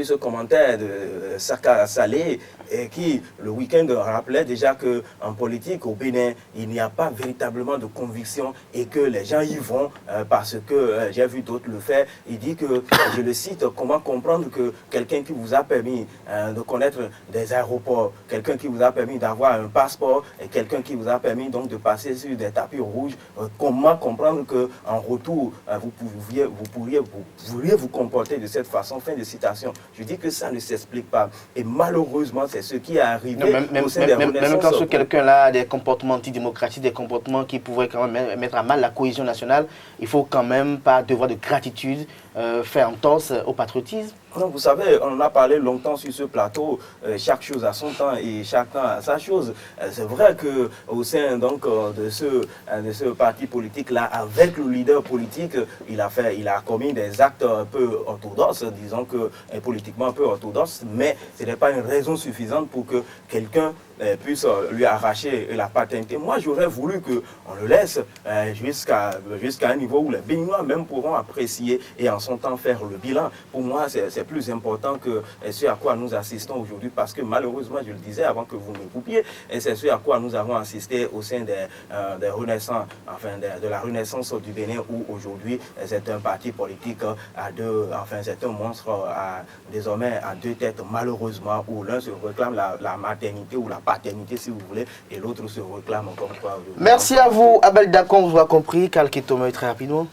ce commentaire de Saka Saleh qui, le week-end, rappelait déjà qu'en politique, au Bénin, il n'y a pas véritablement de conviction et que les gens y vont parce que j'ai vu d'autres le faire. Il dit que, je le cite, comment comprendre que quelqu'un qui vous a permis de connaître des aéroports, quelqu'un qui vous a permis d'avoir un passeport et quelqu'un qui vous a permis donc de passer sur des tapis rouges, comment comprendre qu'en retour, vous pourriez vous comporter de cette façon? Fin de citation. Je dis que ça ne s'explique pas. Et malheureusement, c'est ce qui est arrivé au sein des Renaissances. Même quand quelqu'un a des comportements antidémocratiques, des comportements qui pourraient quand même mettre à mal la cohésion nationale, il faut quand même, par devoir de gratitude, faire entorse au patriotisme. Non, vous savez, on en a parlé longtemps sur ce plateau, chaque chose a son temps et chaque temps a sa chose. C'est vrai qu'au sein donc, de ce parti politique-là, avec le leader politique, il a commis des actes un peu orthodoxes, disons que politiquement un peu orthodoxes, mais ce n'est pas une raison suffisante pour que quelqu'un puisse lui arracher la paternité. Moi, j'aurais voulu qu'on le laisse jusqu'à un niveau où les Béninois même pourront apprécier et en son temps faire le bilan. Pour moi, c'est plus important que ce à quoi nous assistons aujourd'hui parce que malheureusement, je le disais avant que vous me coupiez, et c'est ce à quoi nous avons assisté au sein des Renaissants, enfin de la Renaissance du Bénin où aujourd'hui c'est un parti politique c'est un monstre désormais à deux têtes malheureusement où l'un se réclame la maternité ou la paternité si vous voulez et l'autre se réclame encore quoi. Merci à vous Abel Dacon, vous avez compris. Kalkitomo très rapidement.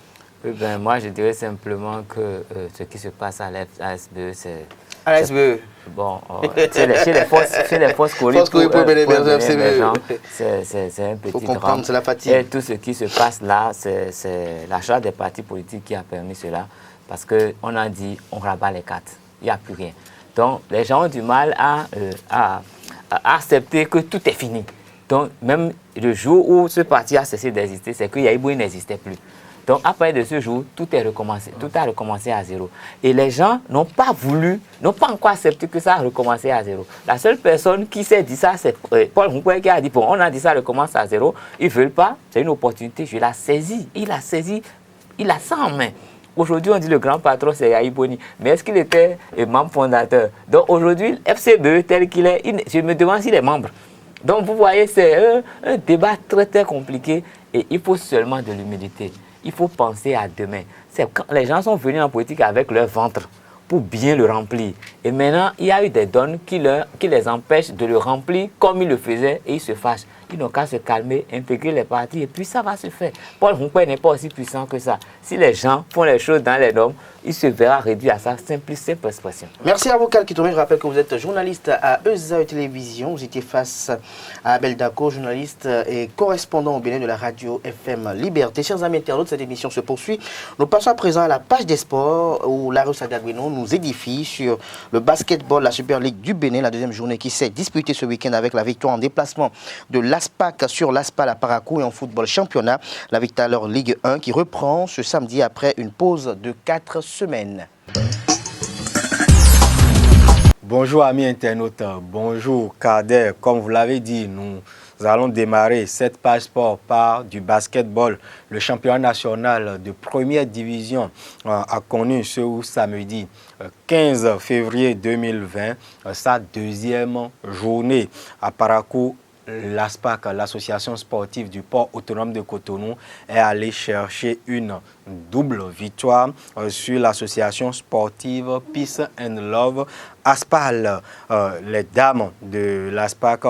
Oui, ben, moi je dirais simplement que ce qui se passe à l'ASBE c'est... À l'ASBE. Bon, chez les forces Cori pour émergents, c'est un petit drame. C'est la fatigue. Et tout ce qui se passe là, c'est l'achat des partis politiques qui a permis cela. Parce qu'on a dit, on rabat les cartes. Il n'y a plus rien. Donc, les gens ont du mal à accepter que tout est fini. Donc, même le jour où ce parti a cessé d'exister, c'est que Yaïboui n'existait plus. Donc, à partir de ce jour, tout a recommencé à zéro. Et les gens n'ont pas encore accepté que ça a recommencé à zéro. La seule personne qui s'est dit ça, c'est Paul Nkoué qui a dit, bon, on a dit ça recommence à zéro. Ils ne veulent pas, c'est une opportunité, je l'ai saisie. Il a saisi, il a ça en main. Aujourd'hui, on dit le grand patron, c'est Yahi Boni. Mais est-ce qu'il était membre fondateur? Donc aujourd'hui, FCBE tel qu'il est, je me demande s'il est membre. Donc vous voyez, c'est un débat très très compliqué et il faut seulement de l'humilité. Il faut penser à demain. Quand les gens sont venus en politique avec leur ventre pour bien le remplir. Et maintenant, il y a eu des donnes qui les empêchent de le remplir comme ils le faisaient et ils se fâchent. Ils n'ont qu'à se calmer, intégrer les partis et puis ça va se faire. Paul Nkoué n'est pas aussi puissant que ça. Si les gens font les choses dans les normes, il se verra réduit à sa simple expression. Merci à vous, Kalkitomo. Je rappelle que vous êtes journaliste à ESA Télévision. Vous étiez face à Abel Dacon, journaliste et correspondant au Bénin de la radio FM Liberté. Chers amis internautes, cette émission se poursuit. Nous passons à présent à la page des sports où Laro Sadagwino nous édifie sur le basketball, la Super League du Bénin, la deuxième journée qui s'est disputée ce week-end avec la victoire en déplacement de l'ASPAC sur l'ASPAL à Parakou et en football championnat. La victoire leur Ligue 1 qui reprend ce samedi après une pause de 4 semaines. Bonjour amis internautes, bonjour Kader. Comme vous l'avez dit, nous allons démarrer cette page sport par du basketball. Le championnat national de première division a connu ce samedi 15 février 2020 sa deuxième journée à Parakou. l'ASPAC, l'association sportive du port autonome de Cotonou, est allé chercher une double victoire sur l'association sportive Peace and Love Aspal. Les dames de l'ASPAC,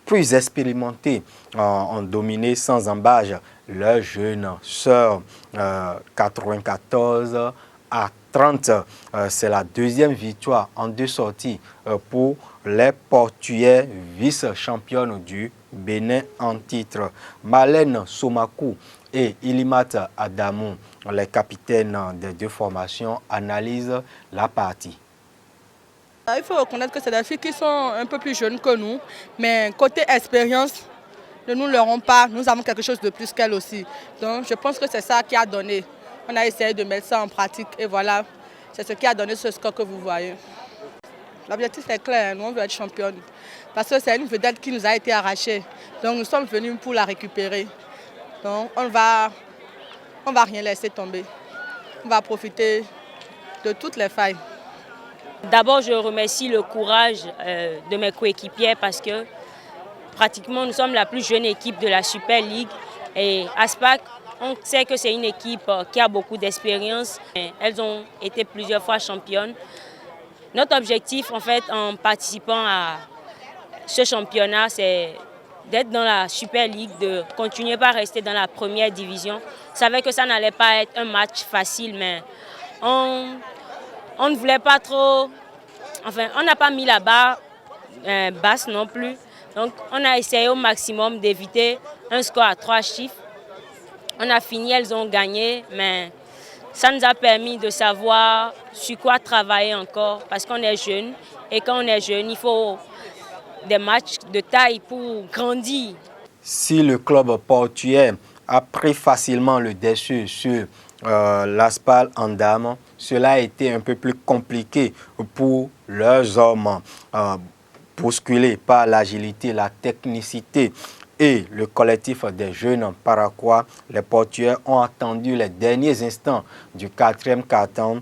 plus expérimentées, ont dominé sans embâche leurs jeunes sœurs 94 à 30. C'est la deuxième victoire en 2 sorties pour les Portugais, vice-championnes du Bénin en titre. Marlène Somakou et Ilimata Adamou, les capitaines des 2 formations, analysent la partie. Il faut reconnaître que c'est des filles qui sont un peu plus jeunes que nous, mais côté expérience, ne nous leurrons pas, nous avons quelque chose de plus qu'elles aussi. Donc je pense que c'est ça qui a donné. On a essayé de mettre ça en pratique et voilà, c'est ce qui a donné ce score que vous voyez. L'objectif est clair, nous on veut être championne. Parce que c'est une vedette qui nous a été arrachée. Donc nous sommes venus pour la récupérer. Donc on va rien laisser tomber. On va profiter de toutes les failles. D'abord, je remercie le courage de mes coéquipiers parce que pratiquement nous sommes la plus jeune équipe de la Super League. Et ASPAC, on sait que c'est une équipe qui a beaucoup d'expérience. Elles ont été plusieurs fois championnes. Notre objectif, en fait, en participant à ce championnat, c'est d'être dans la Super League, de continuer par rester dans la première division. On savait que ça n'allait pas être un match facile, mais on ne voulait pas trop... Enfin, on n'a pas mis la barre basse non plus. Donc, on a essayé au maximum d'éviter un score à 3 chiffres. On a fini, elles ont gagné, mais ça nous a permis de savoir sur quoi travailler encore, parce qu'on est jeune. Et quand on est jeune, il faut des matchs de taille pour grandir. Si le club portugais a pris facilement le dessus sur l'Aspal en dames, cela a été un peu plus compliqué pour leurs hommes, bousculés par l'agilité, la technicité et le collectif des jeunes paraquois. Les Portugais ont attendu les derniers instants du 4e quart-temps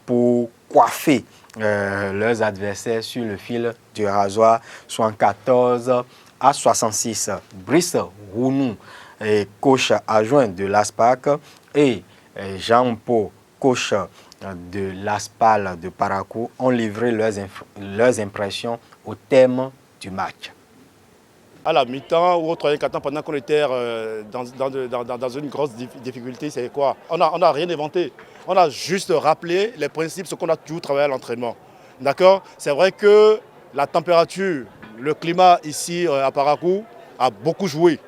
pour coiffer leurs adversaires sur le fil du rasoir, 74 à 66. Brice Rounou, coach adjoint de l'ASPAC, et Jean-Paul, coach de l'ASPAL de Parakou, ont livré leurs impressions au thème du match. À la mi-temps ou au 3e quart-temps, pendant qu'on était dans une grosse difficulté, c'est quoi? On n'a rien inventé. On a juste rappelé les principes, ce qu'on a toujours travaillé à l'entraînement. D'accord? C'est vrai que la température, le climat ici à Parakou a beaucoup joué.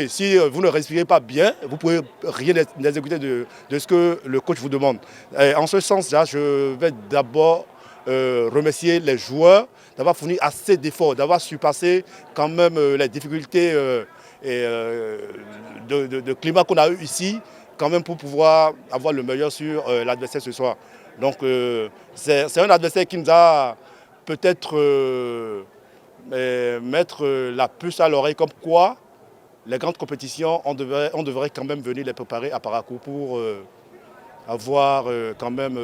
Si vous ne respirez pas bien, vous ne pouvez rien exécuter de ce que le coach vous demande. Et en ce sens, là, je vais d'abord remercier les joueurs d'avoir fourni assez d'efforts, d'avoir surpassé quand même les difficultés de climat qu'on a eu ici, quand même pour pouvoir avoir le meilleur sur l'adversaire ce soir. Donc c'est un adversaire qui nous a peut-être mettre la puce à l'oreille, comme quoi les grandes compétitions, on devrait quand même venir les préparer à Parakou pour avoir quand même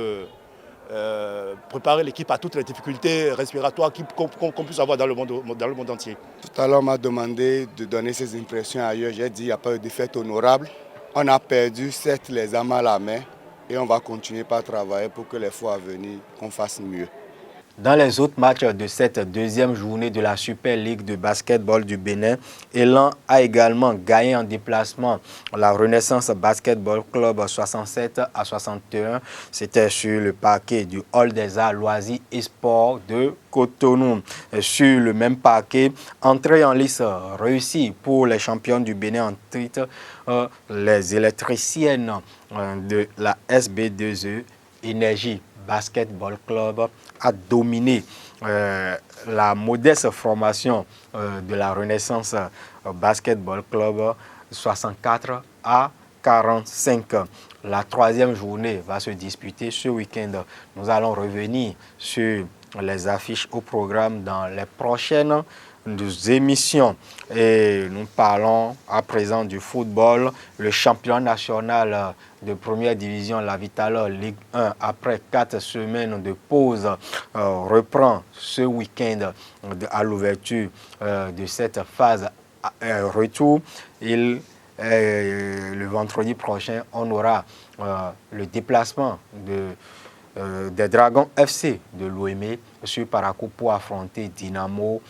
préparer l'équipe à toutes les difficultés respiratoires qu'on puisse avoir dans le monde entier. Tout à l'heure, on m'a demandé de donner ses impressions ailleurs. J'ai dit qu'il n'y a pas eu de défaite honorable. On a perdu, certes, les armes à la main et on va continuer par travailler pour que les fois à venir, qu'on fasse mieux. Dans les autres matchs de cette deuxième journée de la Super League de basketball du Bénin, Elan a également gagné en déplacement la Renaissance Basketball Club 67 à 61. C'était sur le parquet du Hall des Arts, Loisirs et Sports de Cotonou. Sur le même parquet, entrée en lice réussie pour les champions du Bénin en titre, les électriciennes de la SB2E, Énergie Basketball Club, a dominé la modeste formation de la Renaissance Basketball Club 64 à 45. La troisième journée va se disputer ce week-end. Nous allons revenir sur les affiches au programme dans les prochaines émissions. Et nous parlons à présent du football. Le championnat national de première division, la Vital'Or Ligue 1, après 4 semaines de pause, reprend ce week-end à l'ouverture de cette phase retour. Le vendredi prochain, on aura le déplacement des Dragons FC de l'OM sur Parakou pour affronter Dynamo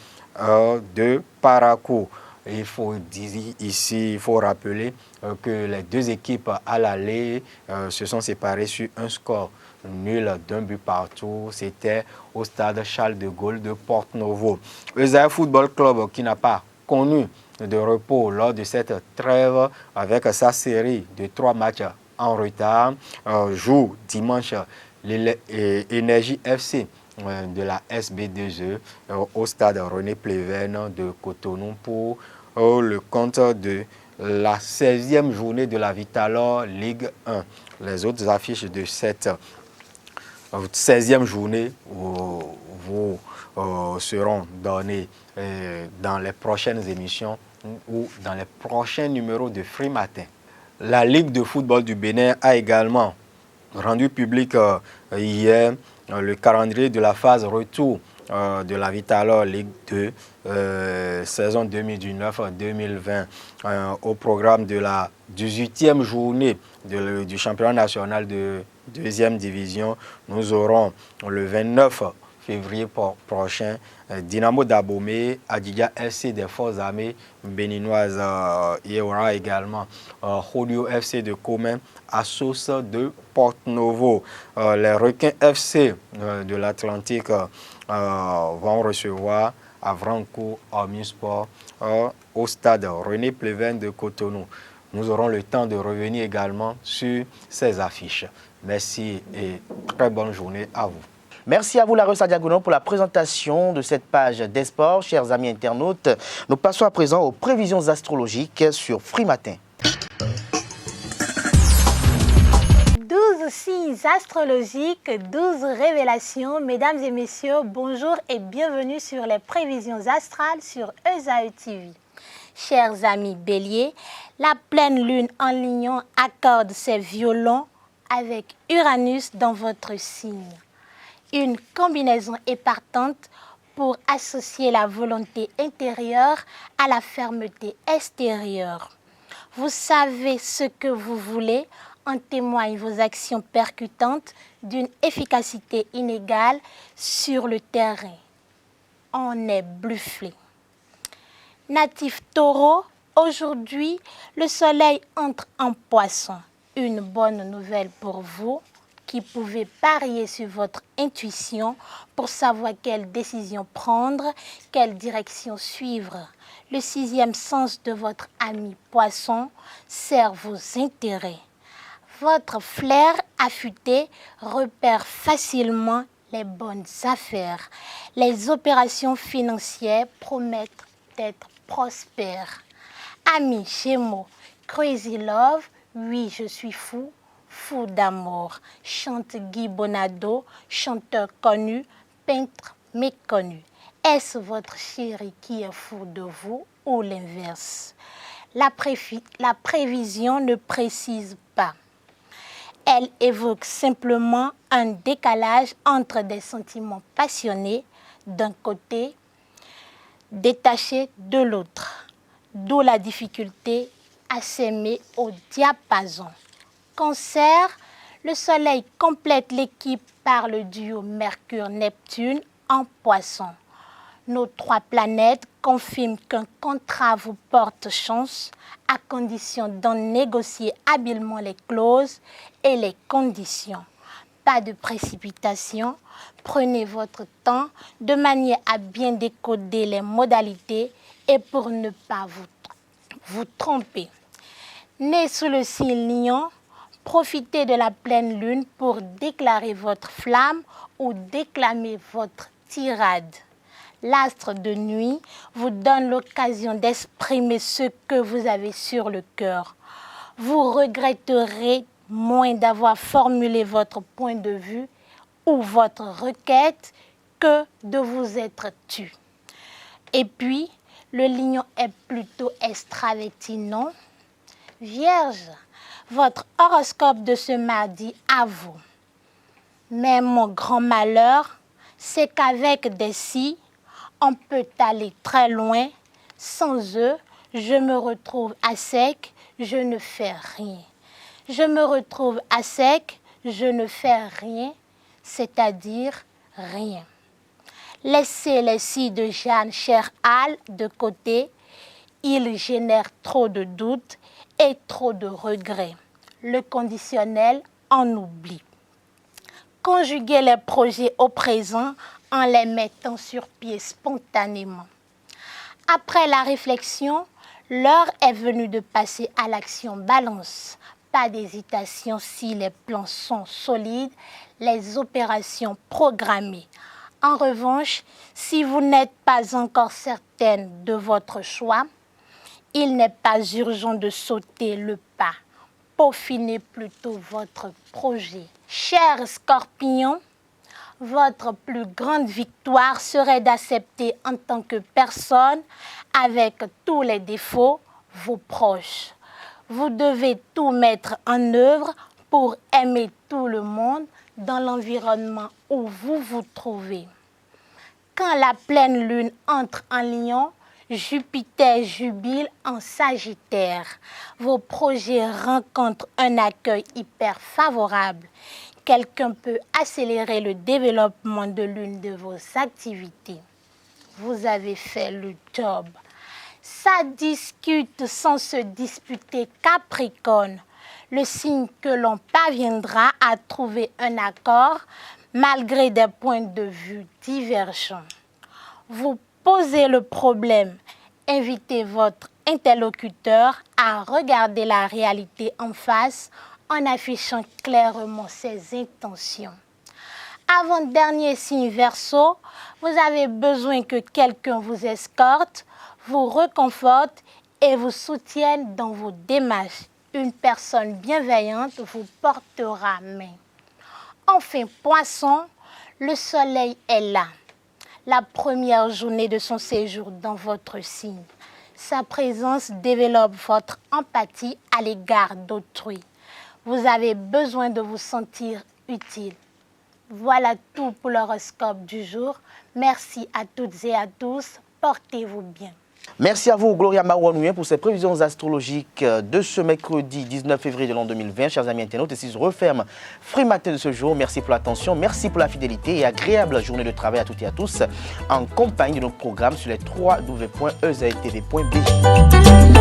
de Parakou. Il faut dire ici, il faut rappeler que les deux équipes à l'aller se sont séparées sur un score nul d'un but partout. C'était au stade Charles de Gaulle de Porto-Novo. Le Zaïre Football Club, qui n'a pas connu de repos lors de cette trêve avec sa série de 3 matchs en retard, joue dimanche l'Énergie FC de la SB2E au stade René Pleven de Cotonou pour le compte de la 16e journée de la Vital'Or Ligue 1. Les autres affiches de cette 16e journée vous seront données dans les prochaines émissions ou dans les prochains numéros de Free Matin. La Ligue de football du Bénin a également rendu public hier le calendrier de la phase retour de la Vital'Or Ligue 2 saison 2019-2020 au programme de la 18e journée du championnat national de 2e division. Nous aurons le 29 février prochain Dynamo d'Abomey, Adidja FC des Forces Armées béninoises. Il y aura également Holio FC de Comène, Assos de Porto-Novo. Les Requins FC de l'Atlantique vont recevoir Avranco Omnisport au stade René Pleven de Cotonou. Nous aurons le temps de revenir également sur ces affiches. Merci et très bonne journée à vous. Merci à vous, Larosa Sadiagono, pour la présentation de cette page des sports. Chers amis internautes, nous passons à présent aux prévisions astrologiques sur Free Matin. 12 signes astrologiques, 12 révélations. Mesdames et messieurs, bonjour et bienvenue sur les prévisions astrales sur ESAE TV. Chers amis béliers, la pleine lune en lion accorde ses violons avec Uranus dans votre signe. Une combinaison épartante pour associer la volonté intérieure à la fermeté extérieure. Vous savez ce que vous voulez, en témoignent vos actions percutantes d'une efficacité inégale sur le terrain. On est bluffé. Natif taureau, aujourd'hui, le soleil entre en poisson. Une bonne nouvelle pour vous qui pouvez parier sur votre intuition pour savoir quelle décision prendre, quelle direction suivre. Le 6e sens de votre ami poisson sert vos intérêts. Votre flair affûté repère facilement les bonnes affaires. Les opérations financières promettent d'être prospères. Amis Gémeaux, Crazy Love, oui, je suis fou. Fou d'amour, chante Guy Bonado, chanteur connu, peintre méconnu. Est-ce votre chéri qui est fou de vous ou l'inverse? La prévision ne précise pas. Elle évoque simplement un décalage entre des sentiments passionnés d'un côté, détachés de l'autre. D'où la difficulté à s'aimer au diapason. Cancer, le soleil complète l'équipe par le duo Mercure-Neptune en poisson. Nos 3 planètes confirment qu'un contrat vous porte chance à condition d'en négocier habilement les clauses et les conditions. Pas de précipitation, prenez votre temps de manière à bien décoder les modalités et pour ne pas vous tromper. Né sous le signe Lion, profitez de la pleine lune pour déclarer votre flamme ou déclamer votre tirade. L'astre de nuit vous donne l'occasion d'exprimer ce que vous avez sur le cœur. Vous regretterez moins d'avoir formulé votre point de vue ou votre requête que de vous être tu. Et puis, le lion est plutôt extraverti, non? Vierge, votre horoscope de ce mardi à vous. Mais mon grand malheur, c'est qu'avec des si, on peut aller très loin. Sans eux, je me retrouve à sec, je ne fais rien. Je me retrouve à sec, je ne fais rien, c'est-à-dire rien. Laissez les si de Jeanne Cher-Al de côté. Ils génèrent trop de doutes et trop de regrets. Le conditionnel en oublie. Conjuguez les projets au présent en les mettant sur pied spontanément. Après la réflexion, l'heure est venue de passer à l'action balance. Pas d'hésitation si les plans sont solides, les opérations programmées. En revanche, si vous n'êtes pas encore certaine de votre choix, il n'est pas urgent de sauter le pas. Peaufinez plutôt votre projet. Chers Scorpions, votre plus grande victoire serait d'accepter en tant que personne, avec tous les défauts, vos proches. Vous devez tout mettre en œuvre pour aimer tout le monde dans l'environnement où vous vous trouvez. Quand la pleine lune entre en Lion, Jupiter jubile en Sagittaire. Vos projets rencontrent un accueil hyper favorable. Quelqu'un peut accélérer le développement de l'une de vos activités. Vous avez fait le job. Ça discute sans se disputer, Capricorne. Le signe que l'on parviendra à trouver un accord malgré des points de vue divergents. Vous posez le problème. Invitez votre interlocuteur à regarder la réalité en face en affichant clairement ses intentions. Avant-dernier signe Verseau, vous avez besoin que quelqu'un vous escorte, vous réconforte et vous soutienne dans vos démarches. Une personne bienveillante vous portera main. Enfin, Poisson, le soleil est là. La première journée de son séjour dans votre signe. Sa présence développe votre empathie à l'égard d'autrui. Vous avez besoin de vous sentir utile. Voilà tout pour l'horoscope du jour. Merci à toutes et à tous. Portez-vous bien. Merci à vous, Gloria Marouanouyen, pour ces prévisions astrologiques de ce mercredi 19 février de l'an 2020. Chers amis internautes, ici je referme Free Matin de ce jour. Merci pour l'attention, merci pour la fidélité et agréable journée de travail à toutes et à tous en compagnie de notre programme sur les www.ezaetv.bj.